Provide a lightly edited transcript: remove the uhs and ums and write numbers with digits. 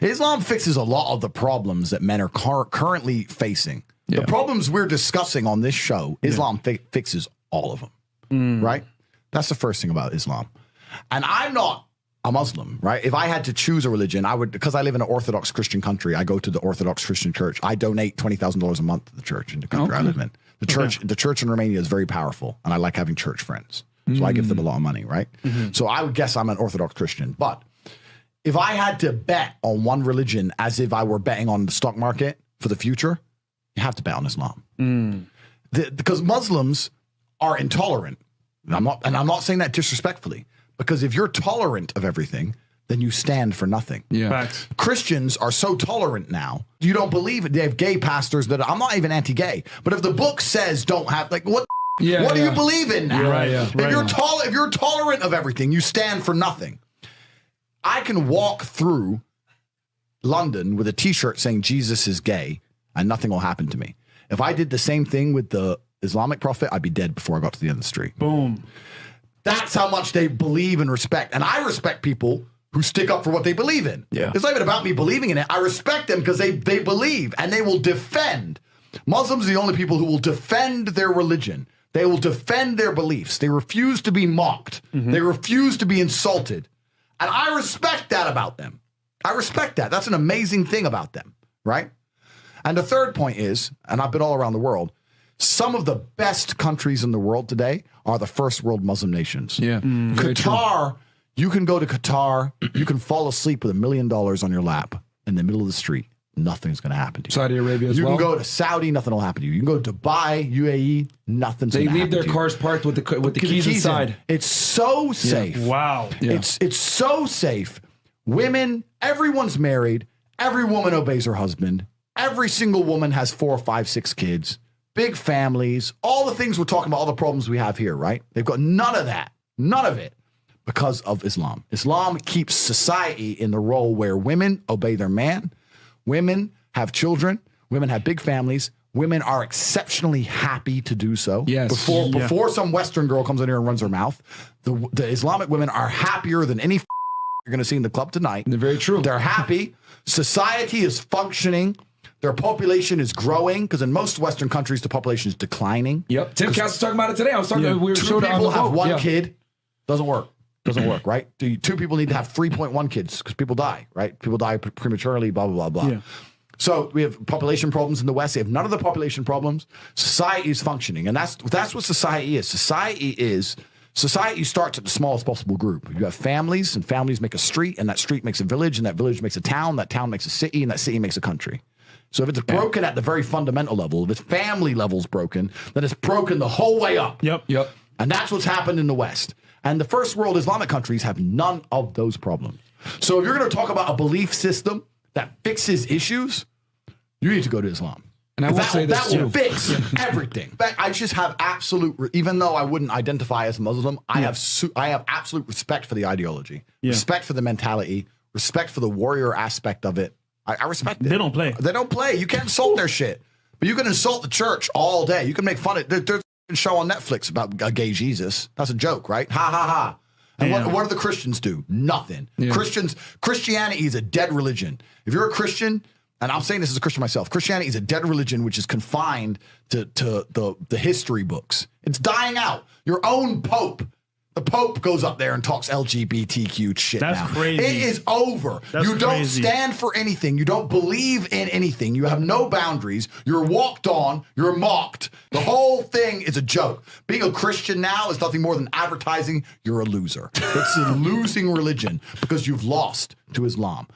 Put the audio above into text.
Islam fixes a lot of the problems that men are currently facing. The problems we're discussing on this show, Islam fixes all of them, right? That's the first thing about Islam. And I'm not a Muslim, right? If I had to choose a religion, I would, because I live in an Orthodox Christian country, I go to the Orthodox Christian church. I donate $20,000 a month to the church in the country I live in. The church in Romania is very powerful, and I like having church friends. So I give them a lot of money, right? So I would guess I'm an Orthodox Christian. But if I had to bet on one religion as if I were betting on the stock market for the future, you have to bet on Islam. Because Muslims are intolerant. I'm not saying that disrespectfully, because if you're tolerant of everything, then you stand for nothing. Facts. Christians are so tolerant now. You don't believe it. They have gay pastors that I'm not even anti-gay, but if the book says don't have, like, what do you believe in now? If you're tolerant of everything, you stand for nothing. I can walk through London with a t-shirt saying Jesus is gay and nothing will happen to me. If I did the same thing with the Islamic prophet, I'd be dead before I got to the end of the street. Boom. That's how much they believe and respect. And I respect people who stick up for what they believe in. It's not even about me believing in it. I respect them because they believe and they will defend. Muslims are the only people who will defend their religion. They will defend their beliefs. They refuse to be mocked. They refuse to be insulted. And I respect that about them. I respect that. That's an amazing thing about them, right? And the third point is, and I've been all around the world, some of the best countries in the world today are the first world Muslim nations. Qatar, you can go to Qatar, you can fall asleep with $1 million on your lap in the middle of the street. Nothing's going to happen to you. Saudi Arabia as well. You can go to Saudi, nothing will happen to you. You can go to Dubai, UAE, nothing's going to happen to you. They leave their cars parked with the keys inside. It's so safe. Wow. It's so safe. Women, everyone's married. Every woman obeys her husband. Every single woman has 4, 5, 6 kids. Big families. All the things we're talking about, all the problems we have here, right? They've got none of that. None of it. Because of Islam. Islam keeps society in the role where women obey their man. Women have children. Women have big families. Women are exceptionally happy to do so. Before some Western girl comes in here and runs her mouth, the Islamic women are happier than any you're going to see in the club tonight. They're very true. They're happy. Society is functioning. Their population is growing because in most Western countries, the population is declining. Yep. Tim Cass was talking about it today. I was talking. We were two people have one kid. Doesn't work. Doesn't work, right? Two people need to have 3.1 kids because people die, right? People die prematurely, blah, blah, blah, blah. So we have population problems in the West. They have none of the population problems. Society is functioning. And that's what society is. Society starts at the smallest possible group. You have families, and families make a street, and that street makes a village, and that village makes a town, that town makes a city, and that city makes a country. So if it's broken at the very fundamental level, if its family level's broken, then it's broken the whole way up. Yep. And that's what's happened in the West. And the first world Islamic countries have none of those problems. So if you're going to talk about a belief system that fixes issues, you need to go to Islam. And I will say this that will fix everything. I just have absolute, even though I wouldn't identify as Muslim, I have absolute respect for the ideology, respect for the mentality, respect for the warrior aspect of it. I respect it. They don't play. They don't play. You can't insult their shit. But you can insult the church all day. You can make fun of it. There's a show on Netflix about a gay Jesus. That's a joke, right? Ha, ha, ha. And what do the Christians do? Nothing. Yeah. Christianity is a dead religion. If you're a Christian, and I'm saying this as a Christian myself, Christianity is a dead religion which is confined to the history books. It's dying out. Your own Pope. The Pope goes up there and talks LGBTQ shit now. That's crazy. It is over. You don't stand for anything. You don't believe in anything. You have no boundaries. You're walked on. You're mocked. The whole thing is a joke. Being a Christian now is nothing more than advertising you're a loser. It's a losing religion because you've lost to Islam.